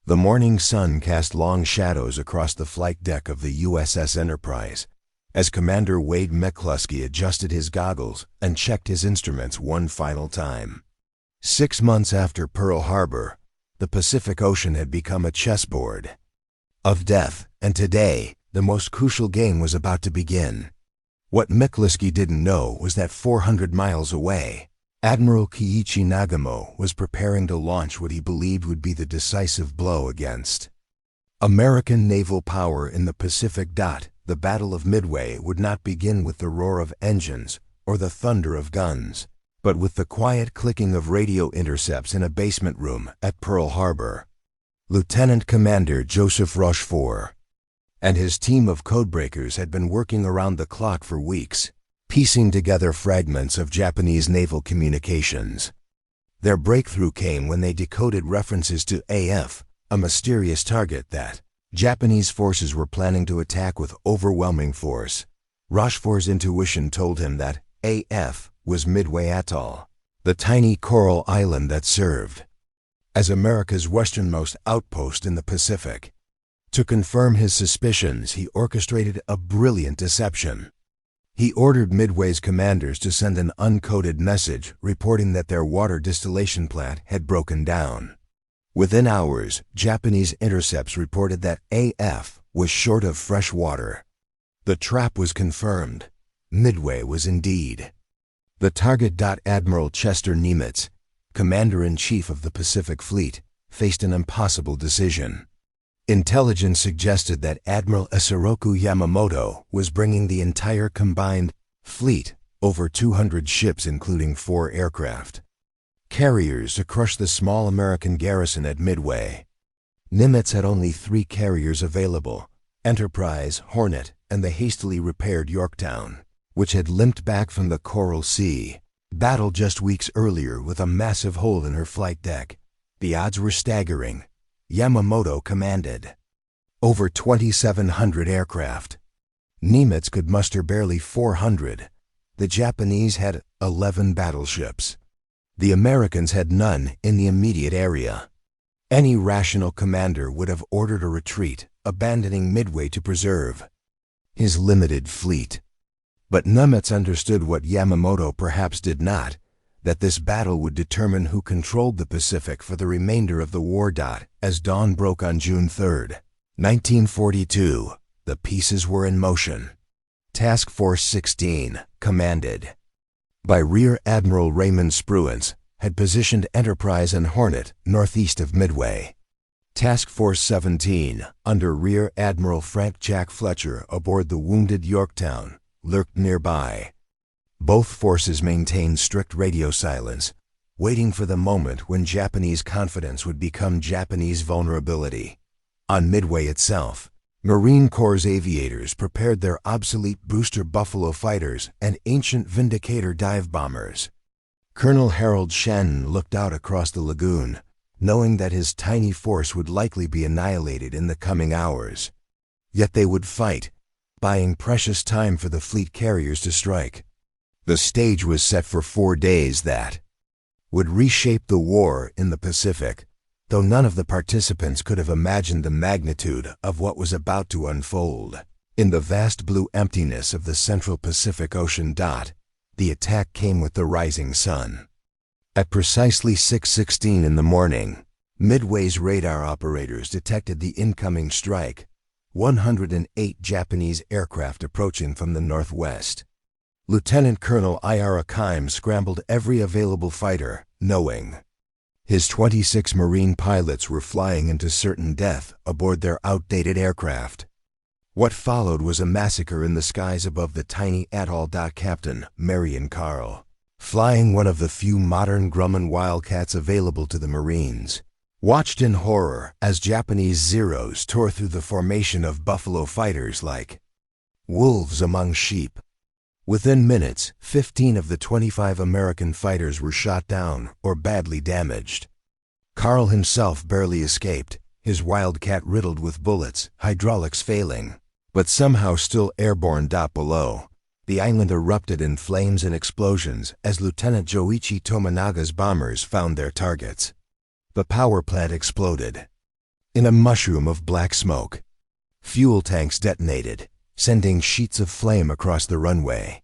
The morning sun cast long shadows across the flight deck of the USS Enterprise as Commander Wade McCluskey adjusted his goggles and checked his instruments one final time. 6 months after Pearl Harbor, the Pacific Ocean had become a chessboard of death, and today, the most crucial game was about to begin. What McCluskey didn't know was that 400 miles away, Admiral Nagumo was preparing to launch what he believed would be the decisive blow against American naval power in the Pacific. The Battle of Midway would not begin with the roar of engines or the thunder of guns, but with the quiet clicking of radio intercepts in a basement room at Pearl Harbor. Lieutenant Commander Joseph Rochefort and his team of codebreakers had been working around the clock for weeks, piecing together fragments of Japanese naval communications. Their breakthrough came when they decoded references to AF, a mysterious target that Japanese forces were planning to attack with overwhelming force. Rochefort's intuition told him that AF was Midway Atoll, the tiny coral island that served as America's westernmost outpost in the Pacific. To confirm his suspicions, he orchestrated a brilliant deception. He ordered Midway's commanders to send an uncoded message reporting that their water distillation plant had broken down. Within hours, Japanese intercepts reported that AF was short of fresh water. The trap was confirmed. Midway was indeed the target. Admiral Chester Nimitz, Commander-in-Chief of the Pacific Fleet, faced an impossible decision. Intelligence suggested that Admiral Isoroku Yamamoto was bringing the entire combined fleet, over 200 ships including 4 aircraft carriers, to crush the small American garrison at Midway. Nimitz had only 3 carriers available: Enterprise, Hornet, and the hastily repaired Yorktown, which had limped back from the Coral Sea battle just weeks earlier with a massive hole in her flight deck. The odds were staggering. Yamamoto commanded over 2,700 aircraft. Nimitz could muster barely 400. The Japanese had 11 battleships. The Americans had none in the immediate area. Any rational commander would have ordered a retreat, abandoning Midway to preserve his limited fleet. But Nimitz understood what Yamamoto perhaps did not, that this battle would determine who controlled the Pacific for the remainder of the war. As dawn broke on June 3, 1942, the pieces were in motion. Task Force 16, commanded by Rear Admiral Raymond Spruance, had positioned Enterprise and Hornet northeast of Midway. Task Force 17, under Rear Admiral Frank Jack Fletcher aboard the wounded Yorktown, lurked nearby. Both forces maintained strict radio silence, waiting for the moment when Japanese confidence would become Japanese vulnerability. On Midway itself, Marine Corps aviators prepared their obsolete booster Buffalo fighters and ancient Vindicator dive bombers. Colonel Harold Shannon looked out across the lagoon, knowing that his tiny force would likely be annihilated in the coming hours. Yet they would fight, buying precious time for the fleet carriers to strike. The stage was set for 4 days that would reshape the war in the Pacific, though none of the participants could have imagined the magnitude of what was about to unfold. In the vast blue emptiness of the central Pacific Ocean. The attack came with the rising sun. At precisely 6:16 in the morning, Midway's radar operators detected the incoming strike: 108 Japanese aircraft approaching from the northwest. Lieutenant Colonel Ira Kimes scrambled every available fighter, knowing his 26 Marine pilots were flying into certain death aboard their outdated aircraft. What followed was a massacre in the skies above the tiny atoll. Captain Marion Carl, flying one of the few modern Grumman Wildcats available to the Marines, watched in horror as Japanese Zeros tore through the formation of Buffalo fighters like wolves among sheep. Within minutes, 15 of the 25 American fighters were shot down or badly damaged. Carl himself barely escaped, his Wildcat riddled with bullets, hydraulics failing, but somehow still airborne. Below, the island erupted in flames and explosions as Lieutenant Joichi Tomonaga's bombers found their targets. The power plant exploded. in a mushroom of black smoke. Fuel tanks detonated, sending sheets of flame across the runway.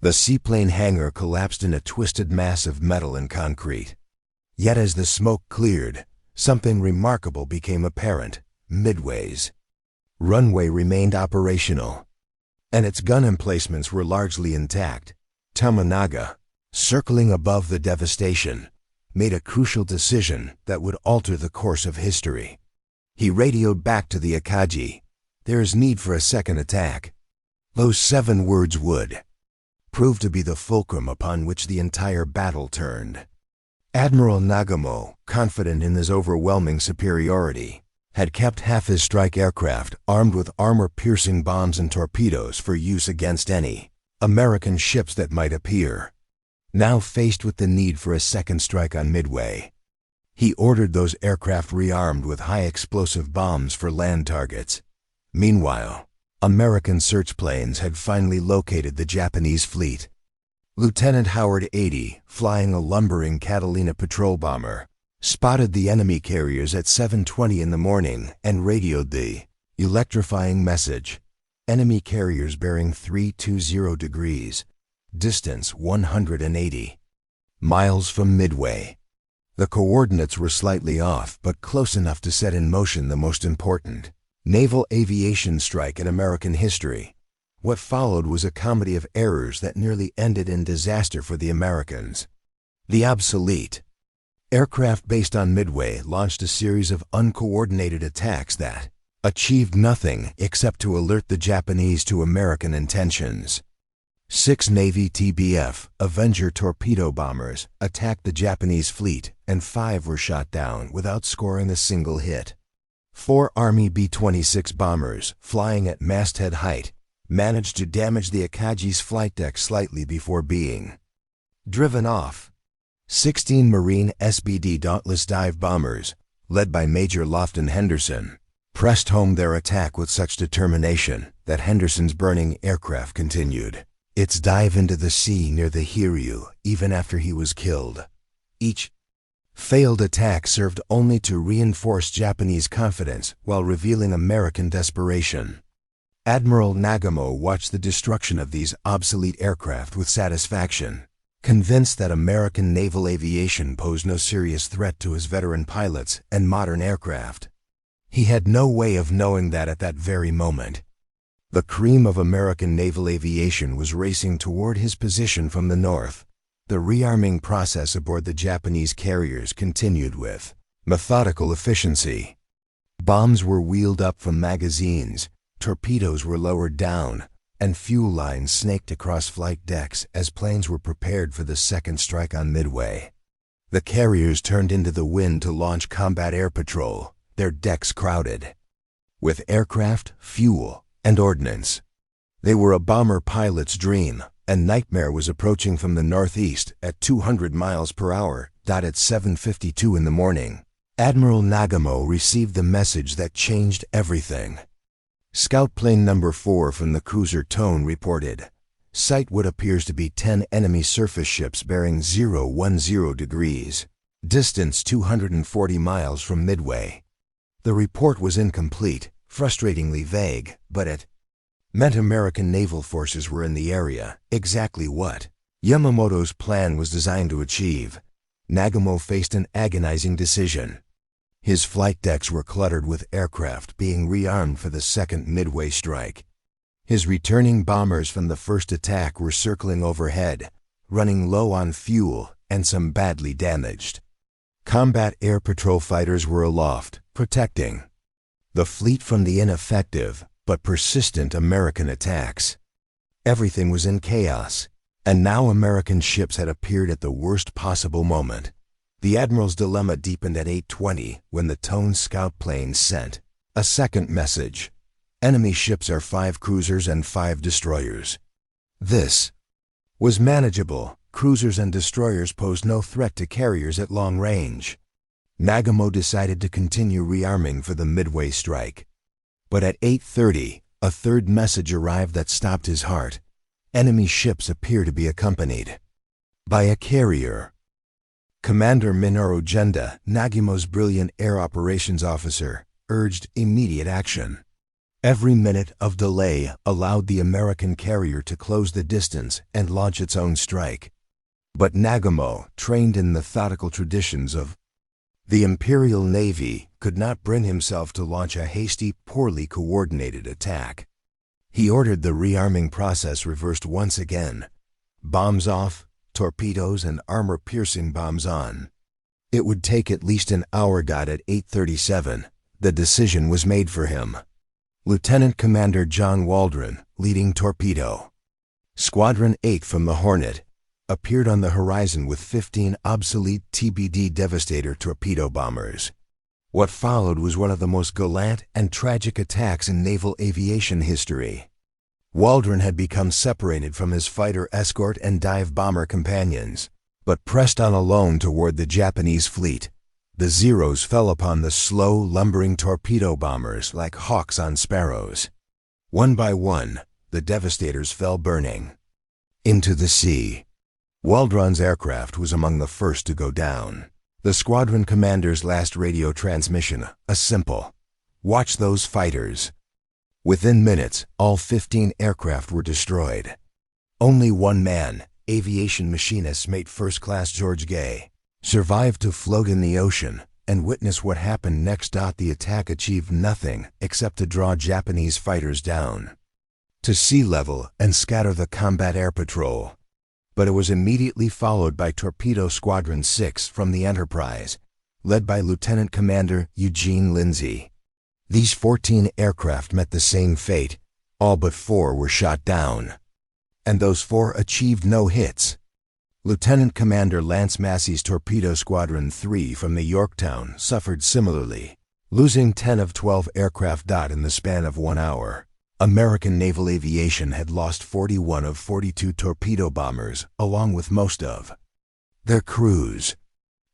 The seaplane hangar collapsed in a twisted mass of metal and concrete. Yet as the smoke cleared, something remarkable became apparent: Midway's runway remained operational, and its gun emplacements were largely intact. Tominaga, circling above the devastation, made a crucial decision that would alter the course of history. He radioed back to the Akagi. "There is need for a second attack." Those 7 words would prove to be the fulcrum upon which the entire battle turned. Admiral Nagumo, confident in his overwhelming superiority, had kept half his strike aircraft armed with armor-piercing bombs and torpedoes for use against any American ships that might appear. Now faced with the need for a second strike on Midway, he ordered those aircraft rearmed with high-explosive bombs for land targets. Meanwhile, American search planes had finally located the Japanese fleet. Lieutenant Howard 80, flying a lumbering Catalina patrol bomber, spotted the enemy carriers at 7:20 in the morning and radioed the electrifying message: "Enemy carriers bearing 320 degrees, distance 180 miles from Midway." The coordinates were slightly off, but close enough to set in motion the most important naval aviation strike in American history. What followed was a comedy of errors that nearly ended in disaster for the Americans. The obsolete aircraft based on Midway launched a series of uncoordinated attacks that achieved nothing except to alert the Japanese to American intentions. 6 Navy TBF Avenger torpedo bombers attacked the Japanese fleet, and 5 were shot down without scoring a single hit. 4 Army B-26 bombers, flying at masthead height, managed to damage the Akagi's flight deck slightly before being driven off. 16 Marine SBD Dauntless dive bombers, led by Major Lofton Henderson, pressed home their attack with such determination that Henderson's burning aircraft continued its dive into the sea near the Hiryu even after he was killed. Each failed attack served only to reinforce Japanese confidence while revealing American desperation. Admiral Nagumo watched the destruction of these obsolete aircraft with satisfaction, convinced that American naval aviation posed no serious threat to his veteran pilots and modern aircraft. He had no way of knowing that at that very moment. The cream of American naval aviation was racing toward his position from the north. The rearming process aboard the Japanese carriers continued with methodical efficiency. Bombs were wheeled up from magazines, torpedoes were lowered down, and fuel lines snaked across flight decks as planes were prepared for the second strike on Midway. The carriers turned into the wind to launch combat air patrol, their decks crowded with aircraft, fuel, and ordnance. They were a bomber pilot's dream, and nightmare was approaching from the northeast at 200 miles per hour. At 7:52 in the morning, Admiral Nagumo received the message that changed everything. Scout plane number 4 from the cruiser Tone reported, "Sight what appears to be 10 enemy surface ships bearing 010 degrees, distance 240 miles from Midway." The report was incomplete, frustratingly vague, but it meant American naval forces were in the area, exactly what Yamamoto's plan was designed to achieve. Nagumo faced an agonizing decision. His flight decks were cluttered with aircraft being rearmed for the second Midway strike. His returning bombers from the first attack were circling overhead, running low on fuel and some badly damaged. Combat air patrol fighters were aloft, protecting the fleet from the ineffective but persistent American attacks. Everything was in chaos, and now American ships had appeared at the worst possible moment. The Admiral's dilemma deepened at 8:20 when the Tone scout plane sent a second message. "Enemy ships are 5 cruisers and 5 destroyers." This was manageable. Cruisers and destroyers posed no threat to carriers at long range. Nagumo decided to continue rearming for the Midway strike. But at 8:30, a third message arrived that stopped his heart. Enemy ships appear to be accompanied by a carrier. Commander Minoru Genda, Nagumo's brilliant air operations officer, urged immediate action. Every minute of delay allowed the American carrier to close the distance and launch its own strike. But Nagumo, trained in methodical traditions of the Imperial Navy, could not bring himself to launch a hasty, poorly coordinated attack. He ordered the rearming process reversed once again. Bombs off, torpedoes and armor-piercing bombs on. It would take at least an hour. At 8:37, the decision was made for him. Lieutenant Commander John Waldron, leading torpedo. Squadron 8 from the Hornet appeared on the horizon with 15 obsolete TBD Devastator torpedo bombers. What followed was one of the most gallant and tragic attacks in naval aviation history. Waldron had become separated from his fighter escort and dive bomber companions, but pressed on alone toward the Japanese fleet. The Zeros fell upon the slow, lumbering torpedo bombers like hawks on sparrows. One by one, the Devastators fell burning into the sea. Waldron's aircraft was among the first to go down. The squadron commander's last radio transmission, a simple, "Watch those fighters." Within minutes, all 15 aircraft were destroyed. Only one man, aviation machinist mate First Class George Gay, survived to float in the ocean and witness what happened next. The attack achieved nothing except to draw Japanese fighters down to sea level and scatter the combat air patrol. But it was immediately followed by Torpedo Squadron 6 from the Enterprise, led by Lieutenant Commander Eugene Lindsay. These 14 aircraft met the same fate. All but 4 were shot down. And those 4 achieved no hits. Lieutenant Commander Lance Massey's Torpedo Squadron 3 from the Yorktown suffered similarly, losing 10 of 12 aircraft. In the span of 1 hour, American naval aviation had lost 41 of 42 torpedo bombers, along with most of their crews.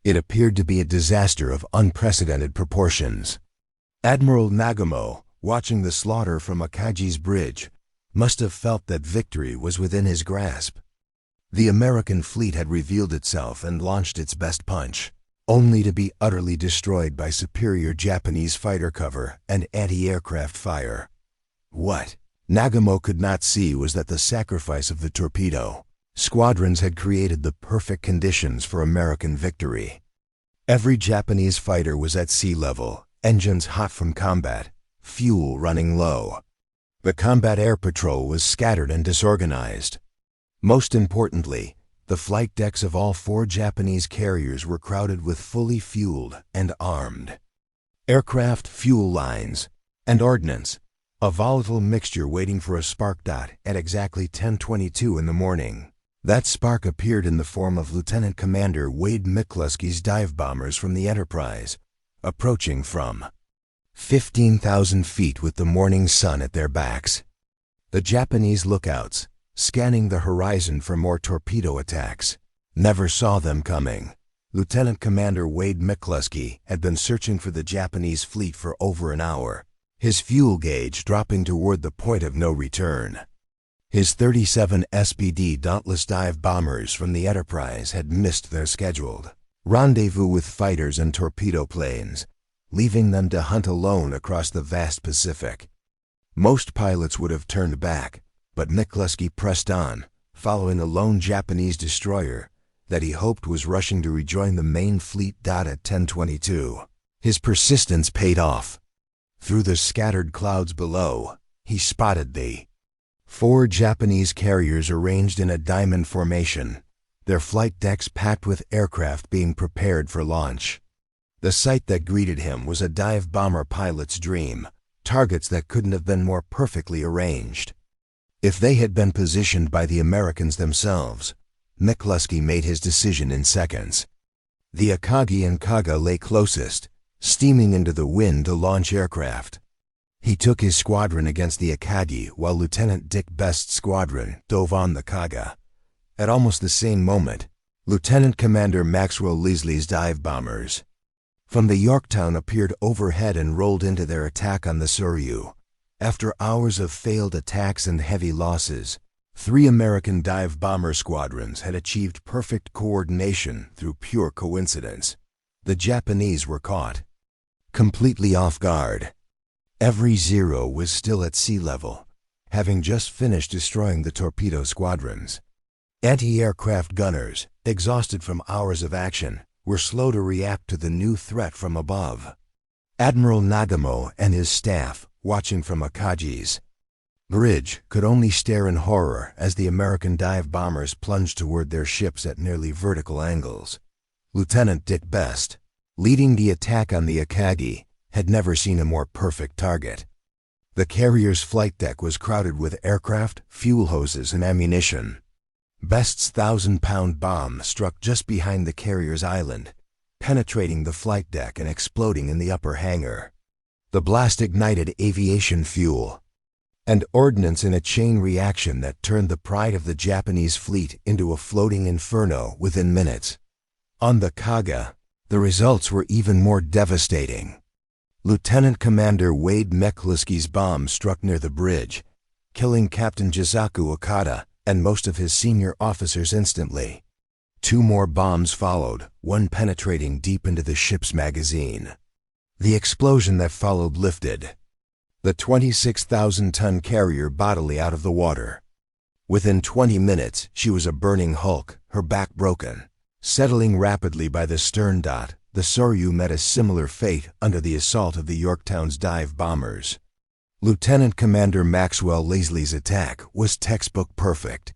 It appeared to be a disaster of unprecedented proportions. Admiral Nagumo, watching the slaughter from Akagi's bridge, must have felt that victory was within his grasp. The American fleet had revealed itself and launched its best punch, only to be utterly destroyed by superior Japanese fighter cover and anti-aircraft fire. What Nagumo could not see was that the sacrifice of the torpedo squadrons had created the perfect conditions for American victory. Every Japanese fighter was at sea level, engines hot from combat, fuel running low. The combat air patrol was scattered and disorganized. Most importantly, the flight decks of all 4 Japanese carriers were crowded with fully fueled and armed aircraft, fuel lines, and ordnance, a volatile mixture waiting for a spark. At exactly 10:22 in the morning, that spark appeared in the form of Lieutenant Commander Wade McCluskey's dive bombers from the Enterprise, approaching from 15,000 feet with the morning sun at their backs. The Japanese lookouts, scanning the horizon for more torpedo attacks, never saw them coming. Lieutenant Commander Wade McCluskey had been searching for the Japanese fleet for over an hour, his fuel gauge dropping toward the point of no return. His 37 SPD Dauntless dive bombers from the Enterprise had missed their scheduled rendezvous with fighters and torpedo planes, leaving them to hunt alone across the vast Pacific. Most pilots would have turned back, but McCluskey pressed on, following a lone Japanese destroyer that he hoped was rushing to rejoin the main fleet. At 10:22, his persistence paid off. Through the scattered clouds below, he spotted the 4 Japanese carriers arranged in a diamond formation, their flight decks packed with aircraft being prepared for launch. The sight that greeted him was a dive bomber pilot's dream, targets that couldn't have been more perfectly arranged. If they had been positioned by the Americans themselves, McCluskey made his decision in seconds. The Akagi and Kaga lay closest, steaming into the wind to launch aircraft. He took his squadron against the Akagi while Lieutenant Dick Best's squadron dove on the Kaga. At almost the same moment, Lieutenant Commander Maxwell Leasley's dive bombers from the Yorktown appeared overhead and rolled into their attack on the Hiryu. After hours of failed attacks and heavy losses, 3 American dive bomber squadrons had achieved perfect coordination through pure coincidence. The Japanese were caught. completely off guard. Every Zero was still at sea level, having just finished destroying the torpedo squadrons. Anti-aircraft gunners, exhausted from hours of action, were slow to react to the new threat from above. Admiral Nagumo and his staff, watching from Akagi's bridge, could only stare in horror as the American dive bombers plunged toward their ships at nearly vertical angles. Lieutenant Dick Best, leading the attack on the Akagi, had never seen a more perfect target. The carrier's flight deck was crowded with aircraft, fuel hoses, and ammunition. Best's 1,000-pound bomb struck just behind the carrier's island, penetrating the flight deck and exploding in the upper hangar. The blast ignited aviation fuel and ordnance in a chain reaction that turned the pride of the Japanese fleet into a floating inferno within minutes. On the Kaga, the results were even more devastating. Lieutenant Commander Wade McCluskey's bomb struck near the bridge, killing Captain Jisaku Okada and most of his senior officers instantly. 2 more bombs followed, one penetrating deep into the ship's magazine. The explosion that followed lifted the 26,000-ton carrier bodily out of the water. Within 20 minutes, she was a burning hulk, her back broken. Settling rapidly by the stern dot, the Soryu met a similar fate under the assault of the Yorktown's dive bombers. Lieutenant Commander Maxwell Leslie's attack was textbook perfect.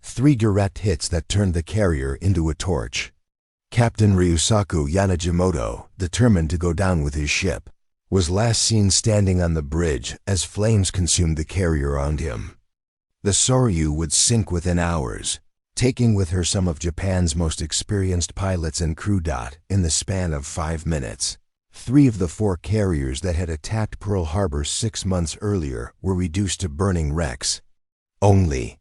3 direct hits that turned the carrier into a torch. Captain Ryusaku Yanagimoto, determined to go down with his ship, was last seen standing on the bridge as flames consumed the carrier around him. The Soryu would sink within hours, taking with her some of Japan's most experienced pilots and crew. In the span of 5 minutes, 3 of the 4 carriers that had attacked Pearl Harbor 6 months earlier were reduced to burning wrecks. Only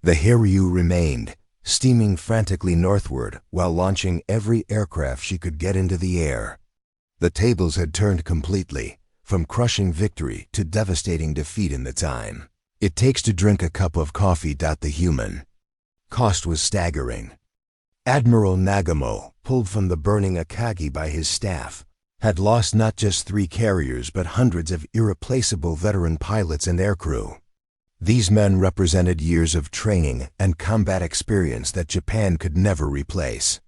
the Hiryu remained, steaming frantically northward while launching every aircraft she could get into the air. The tables had turned completely, from crushing victory to devastating defeat in the time it takes to drink a cup of coffee. The human cost was staggering. Admiral Nagumo, pulled from the burning Akagi by his staff, had lost not just 3 carriers but hundreds of irreplaceable veteran pilots and aircrew. These men represented years of training and combat experience that Japan could never replace.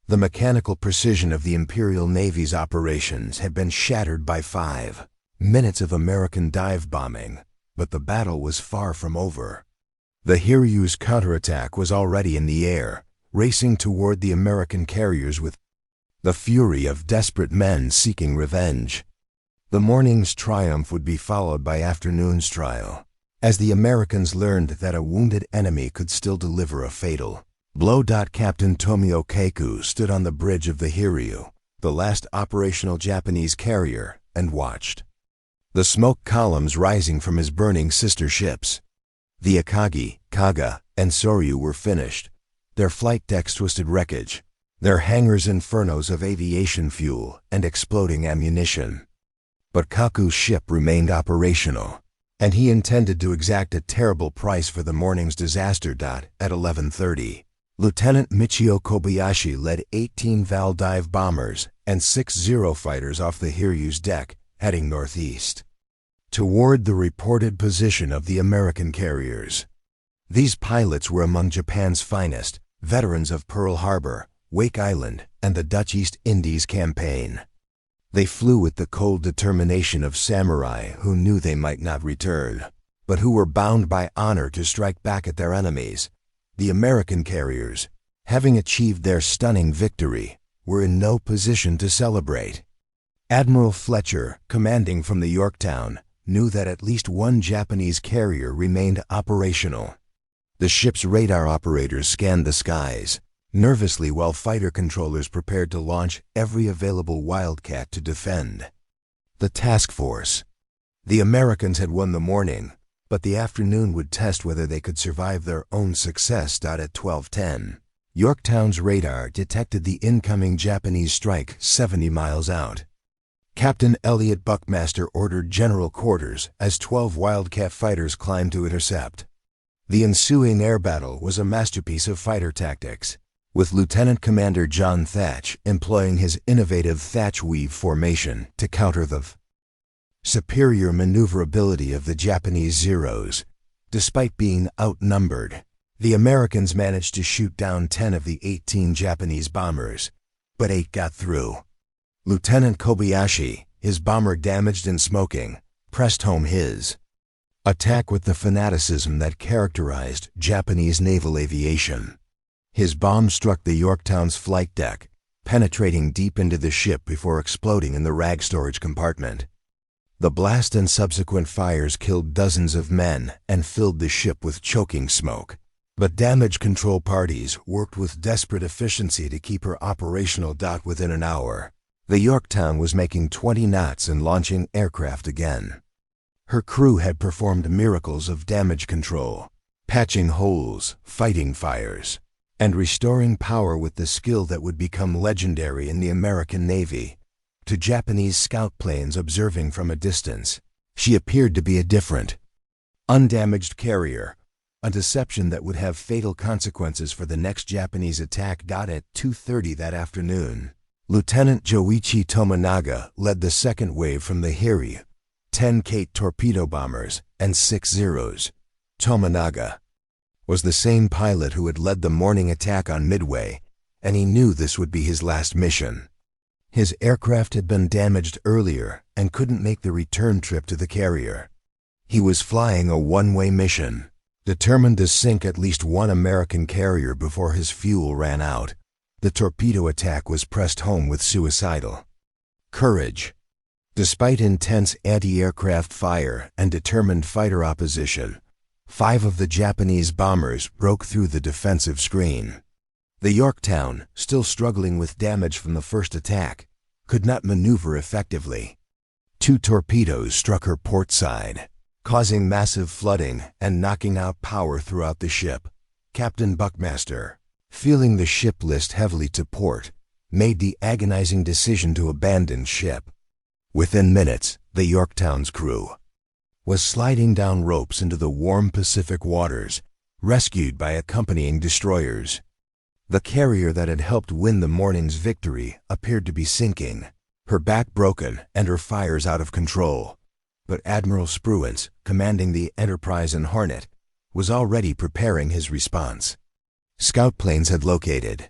The mechanical precision of the Imperial Navy's operations had been shattered by 5 minutes of American dive bombing, but the battle was far from over. The Hiryu's counterattack was already in the air, racing toward the American carriers with the fury of desperate men seeking revenge. The morning's triumph would be followed by afternoon's trial, as the Americans learned that a wounded enemy could still deliver a fatal blow. Captain Tomio Keiku stood on the bridge of the Hiryu, the last operational Japanese carrier, and watched the smoke columns rising from his burning sister ships. The Akagi, Kaga, and Soryu were finished, their flight decks twisted wreckage, their hangars infernos of aviation fuel and exploding ammunition. But Kaku's ship remained operational, and he intended to exact a terrible price for the morning's disaster. At 11:30, Lieutenant Michio Kobayashi led 18 Val dive bombers and 6 Zero fighters off the Hiryu's deck, heading northeast toward the reported position of the American carriers. These pilots were among Japan's finest, veterans of Pearl Harbor, Wake Island, and the Dutch East Indies campaign. They flew with the cold determination of samurai who knew they might not return, but who were bound by honor to strike back at their enemies. The American carriers, having achieved their stunning victory, were in no position to celebrate. Admiral Fletcher, commanding from the Yorktown, knew that at least 1 Japanese carrier remained operational. The ship's radar operators scanned the skies nervously while fighter controllers prepared to launch every available Wildcat to defend the task force. The Americans had won the morning, but the afternoon would test whether they could survive their own success. At 12:10, Yorktown's radar detected the incoming Japanese strike 70 miles out. Captain Elliot Buckmaster ordered general quarters as 12 Wildcat fighters climbed to intercept. The ensuing air battle was a masterpiece of fighter tactics. with Lieutenant Commander John Thatch employing his innovative Thatch Weave formation to counter the superior maneuverability of the Japanese Zeros. Despite being outnumbered, the Americans managed to shoot down 10 of the 18 Japanese bombers, but 8 got through. Lieutenant Kobayashi, his bomber damaged and smoking, pressed home his attack with the fanaticism that characterized Japanese naval aviation. His bomb struck the Yorktown's flight deck, penetrating deep into the ship before exploding in the rag storage compartment. The blast and subsequent fires killed dozens of men and filled the ship with choking smoke. But damage control parties worked with desperate efficiency to keep her operational. Within an hour, the Yorktown was making 20 knots and launching aircraft again. Her crew had performed miracles of damage control, patching holes, fighting fires, and restoring power with the skill that would become legendary in the American Navy. To Japanese scout planes observing from a distance, she appeared to be a different, undamaged carrier, a deception that would have fatal consequences for the next Japanese attack. At 2:30 that afternoon, Lieutenant Joichi Tominaga led the second wave from the Hiryu, 10 Kate torpedo bombers and 6 Zeros. Tominaga was the same pilot who had led the morning attack on Midway, and he knew this would be his last mission. His aircraft had been damaged earlier and couldn't make the return trip to the carrier. He was flying a one-way mission, determined to sink at least one American carrier before his fuel ran out. The torpedo attack was pressed home with suicidal courage. Despite intense anti-aircraft fire and determined fighter opposition, 5 of the Japanese bombers broke through the defensive screen. The Yorktown, still struggling with damage from the first attack, could not maneuver effectively. 2 torpedoes struck her port side, causing massive flooding and knocking out power throughout the ship. Captain Buckmaster, feeling the ship list heavily to port, made the agonizing decision to abandon ship. Within minutes, the Yorktown's crew was sliding down ropes into the warm Pacific waters, rescued by accompanying destroyers. The carrier that had helped win the morning's victory appeared to be sinking, her back broken and her fires out of control. But Admiral Spruance, commanding the Enterprise and Hornet, was already preparing his response. Scout planes had located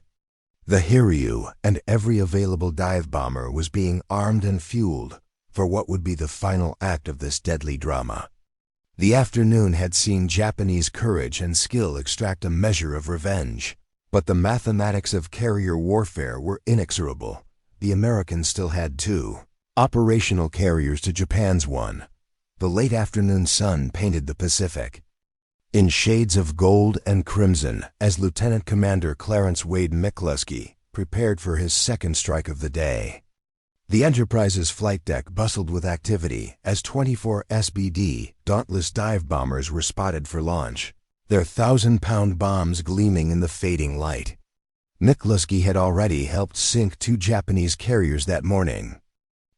the Hiryu, and every available dive bomber was being armed and fueled for what would be the final act of this deadly drama. The afternoon had seen Japanese courage and skill extract a measure of revenge. But the mathematics of carrier warfare were inexorable. The Americans still had 2 operational carriers to Japan's 1. The late afternoon sun painted the Pacific in shades of gold and crimson as Lieutenant Commander Clarence Wade McCluskey prepared for his second strike of the day. The Enterprise's flight deck bustled with activity as 24 SBD Dauntless dive bombers were spotted for launch, their 1,000-pound bombs gleaming in the fading light. McCluskey had already helped sink 2 Japanese carriers that morning.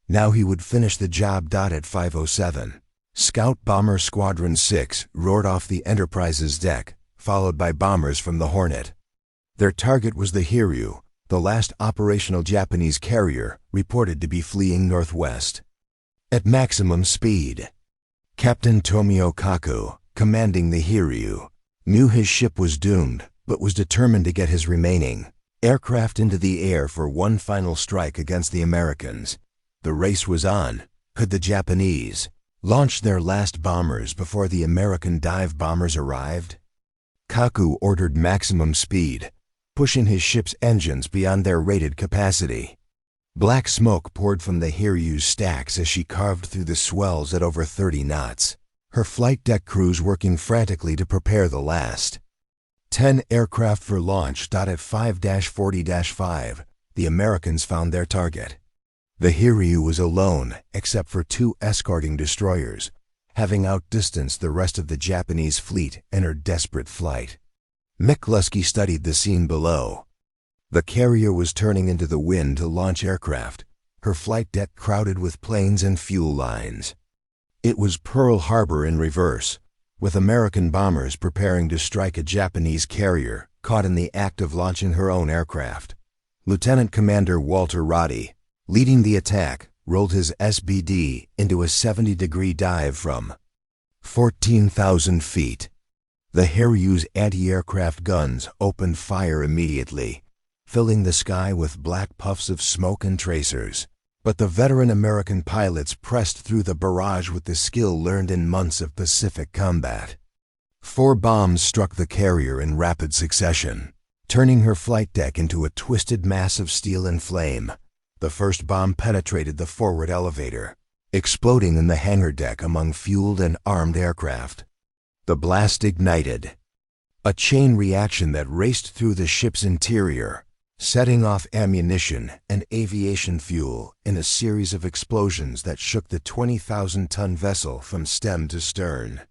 Now he would finish the job. At 5:07, Scout Bomber Squadron 6 roared off the Enterprise's deck, followed by bombers from the Hornet. Their target was the Hiryu, the last operational Japanese carrier reported to be fleeing northwest at maximum speed. Captain Tomio Kaku, commanding the Hiryu, knew his ship was doomed, but was determined to get his remaining aircraft into the air for one final strike against the Americans. The race was on. Could the Japanese launch their last bombers before the American dive bombers arrived? Kaku ordered maximum speed, pushing his ship's engines beyond their rated capacity. Black smoke poured from the Hiryu's stacks as she carved through the swells at over 30 knots. Her flight deck crews working frantically to prepare the last 10 aircraft for launch. At 5-40-5, the Americans found their target. The Hiryu was alone except for 2 escorting destroyers, having outdistanced the rest of the Japanese fleet in her desperate flight. McCluskey studied the scene below. The carrier was turning into the wind to launch aircraft, her flight deck crowded with planes and fuel lines. It was Pearl Harbor in reverse, with American bombers preparing to strike a Japanese carrier caught in the act of launching her own aircraft. Lieutenant Commander Walter Roddy, leading the attack, rolled his SBD into a 70-degree dive from 14,000 feet. The Hiryu's anti-aircraft guns opened fire immediately, filling the sky with black puffs of smoke and tracers. But the veteran American pilots pressed through the barrage with the skill learned in months of Pacific combat. 4 bombs struck the carrier in rapid succession, turning her flight deck into a twisted mass of steel and flame. The first bomb penetrated the forward elevator, exploding in the hangar deck among fueled and armed aircraft. The blast ignited a chain reaction that raced through the ship's interior, setting off ammunition and aviation fuel in a series of explosions that shook the 20,000-ton vessel from stem to stern.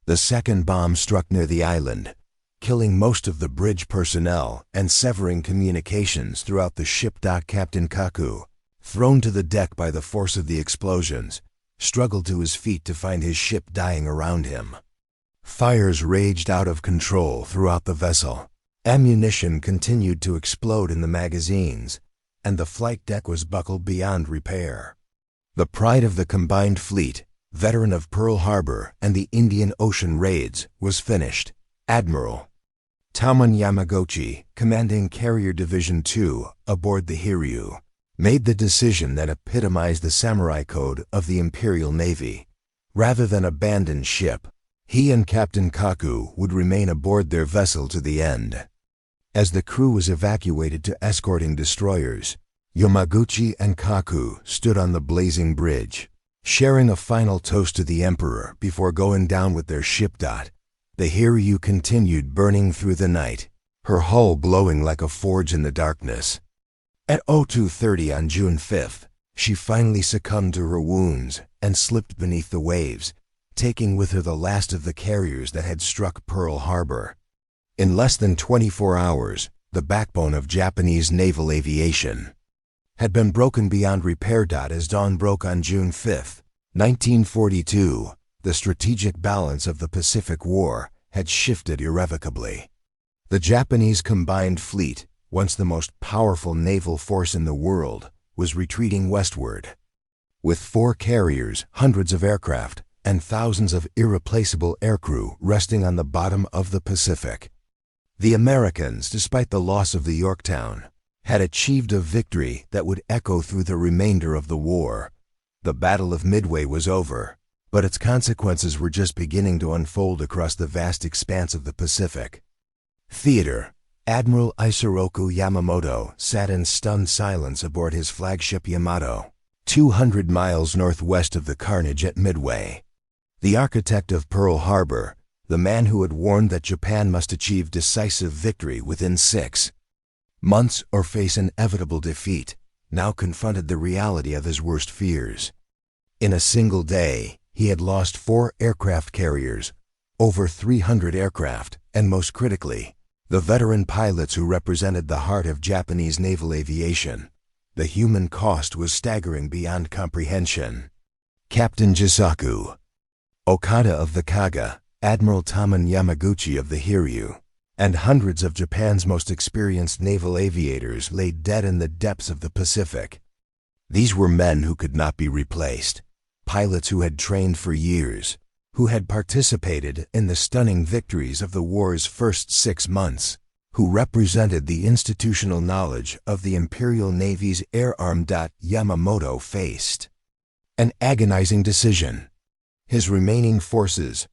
The second bomb struck near the island, killing most of the bridge personnel and severing communications throughout the ship. Captain Kaku, thrown to the deck by the force of the explosions, struggled to his feet to find his ship dying around him. Fires raged out of control throughout the vessel. Ammunition continued to explode in the magazines, and the flight deck was buckled beyond repair. The pride of the combined fleet, veteran of Pearl Harbor and the Indian Ocean raids, was finished. Admiral Taman Yamaguchi, commanding Carrier Division II aboard the Hiryu, made the decision that epitomized the samurai code of the Imperial Navy. Rather than abandon ship, he and Captain Kaku would remain aboard their vessel to the end. As the crew was evacuated to escorting destroyers, Yamaguchi and Kaku stood on the blazing bridge, sharing a final toast to the Emperor before going down with their ship. The Hiryu continued burning through the night, her hull glowing like a forge in the darkness. At 02:30 on June 5th, she finally succumbed to her wounds and slipped beneath the waves, taking with her the last of the carriers that had struck Pearl Harbor. In less than 24 hours, the backbone of Japanese naval aviation had been broken beyond repair. As dawn broke on June 5, 1942, the strategic balance of the Pacific War had shifted irrevocably. The Japanese combined fleet, once the most powerful naval force in the world, was retreating westward. With 4 carriers, hundreds of aircraft, and thousands of irreplaceable aircrew resting on the bottom of the Pacific, the Americans, despite the loss of the Yorktown, had achieved a victory that would echo through the remainder of the war. The Battle of Midway was over, but its consequences were just beginning to unfold across the vast expanse of the Pacific. Theater. Admiral Isoroku Yamamoto sat in stunned silence aboard his flagship Yamato, 200 miles northwest of the carnage at Midway. The architect of Pearl Harbor, the man who had warned that Japan must achieve decisive victory within 6 months or face inevitable defeat, now confronted the reality of his worst fears. In a single day, he had lost 4 aircraft carriers, over 300 aircraft, and most critically, the veteran pilots who represented the heart of Japanese naval aviation. The human cost was staggering beyond comprehension. Captain Jisaku Okada of the Kaga, Admiral Taman Yamaguchi of the Hiryu, and hundreds of Japan's most experienced naval aviators lay dead in the depths of the Pacific. These were men who could not be replaced, pilots who had trained for years, who had participated in the stunning victories of the war's first 6 months, who represented the institutional knowledge of the Imperial Navy's air arm. Yamamoto faced an agonizing decision. His remaining forces,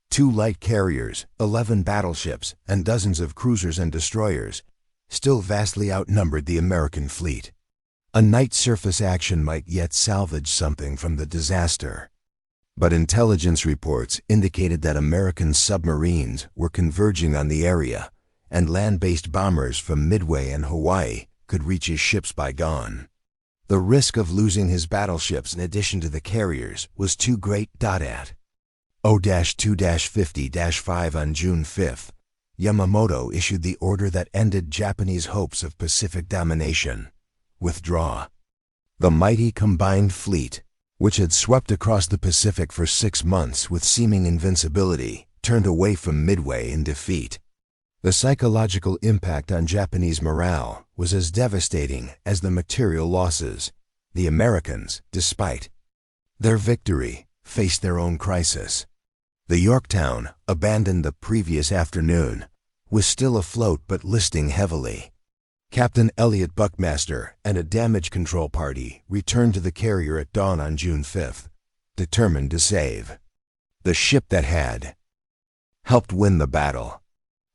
2 light carriers, 11 battleships, and dozens of cruisers and destroyers, still vastly outnumbered the American fleet. A night surface action might yet salvage something from the disaster. But intelligence reports indicated that American submarines were converging on the area, and land-based bombers from Midway and Hawaii could reach his ships by dawn. The risk of losing his battleships in addition to the carriers was too great. At 0-2-50-5 on June 5th, Yamamoto issued the order that ended Japanese hopes of Pacific domination: withdraw. The mighty combined fleet, which had swept across the Pacific for 6 months with seeming invincibility, turned away from Midway in defeat. The psychological impact on Japanese morale was as devastating as the material losses. The Americans, despite their victory, faced their own crisis. The Yorktown, abandoned the previous afternoon, was still afloat but listing heavily. Captain Elliot Buckmaster and a damage control party returned to the carrier at dawn on June 5th, determined to save the ship that had helped win the battle.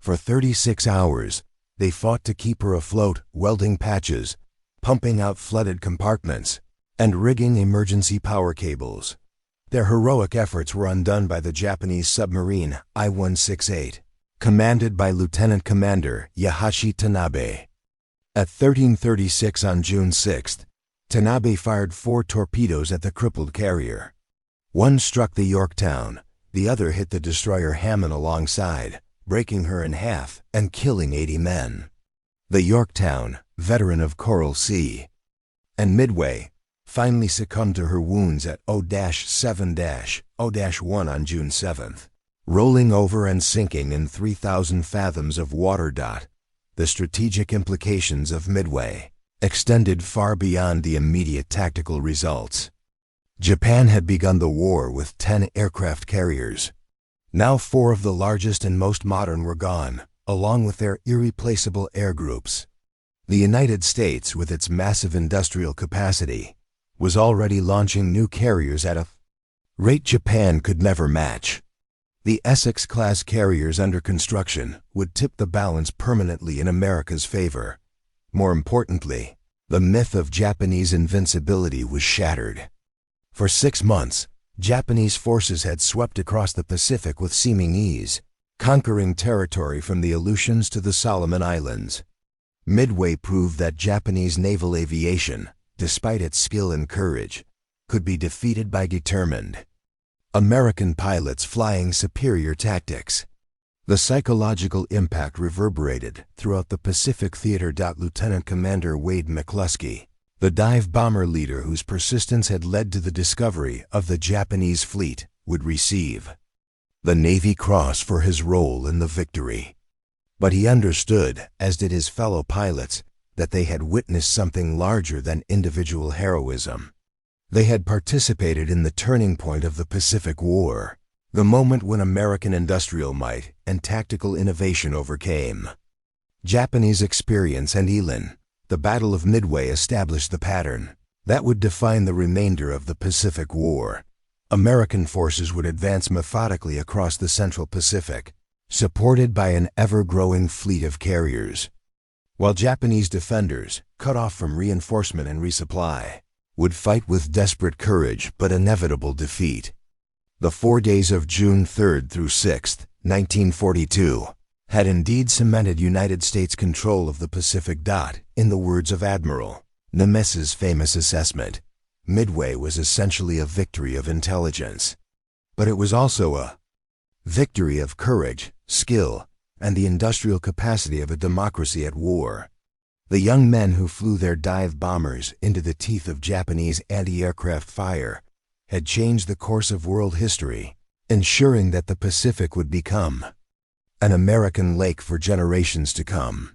For 36 hours, they fought to keep her afloat, welding patches, pumping out flooded compartments, and rigging emergency power cables. Their heroic efforts were undone by the Japanese submarine I-168, commanded by Lieutenant Commander Yahashi Tanabe. At 13:36 on June 6th, Tanabe fired 4 torpedoes at the crippled carrier. One struck the Yorktown, the other hit the destroyer Hammond alongside, breaking her in half and killing 80 men. The Yorktown, veteran of Coral Sea, and Midway, finally succumbed to her wounds at 0-7-0-1 on June 7th, rolling over and sinking in 3,000 fathoms of water. The strategic implications of Midway extended far beyond the immediate tactical results. Japan had begun the war with 10 aircraft carriers. Now 4 of the largest and most modern were gone, along with their irreplaceable air groups. The United States, with its massive industrial capacity, was already launching new carriers at a rate Japan could never match. The Essex-class carriers under construction would tip the balance permanently in America's favor. More importantly, the myth of Japanese invincibility was shattered. For 6 months, Japanese forces had swept across the Pacific with seeming ease, conquering territory from the Aleutians to the Solomon Islands. Midway proved that Japanese naval aviation, despite its skill and courage, could be defeated by determined American pilots flying superior tactics. The psychological impact reverberated throughout the Pacific theater. Lieutenant Commander Wade McCluskey, the dive bomber leader whose persistence had led to the discovery of the Japanese fleet, would receive the Navy Cross for his role in the victory. But he understood, as did his fellow pilots, that they had witnessed something larger than individual heroism. They had participated in the turning point of the Pacific War, the moment when American industrial might and tactical innovation overcame Japanese experience and elan. The Battle of Midway established the pattern that would define the remainder of the Pacific War. American forces would advance methodically across the Central Pacific, supported by an ever-growing fleet of carriers, while Japanese defenders, cut off from reinforcement and resupply, would fight with desperate courage but inevitable defeat. The 4 days of June 3rd through 6th, 1942, had indeed cemented United States control of the Pacific. In the words of Admiral Nagumo's famous assessment, Midway was essentially a victory of intelligence. But it was also a victory of courage, skill, and the industrial capacity of a democracy at war. The young men who flew their dive bombers into the teeth of Japanese anti-aircraft fire had changed the course of world history, ensuring that the Pacific would become an American lake for generations to come.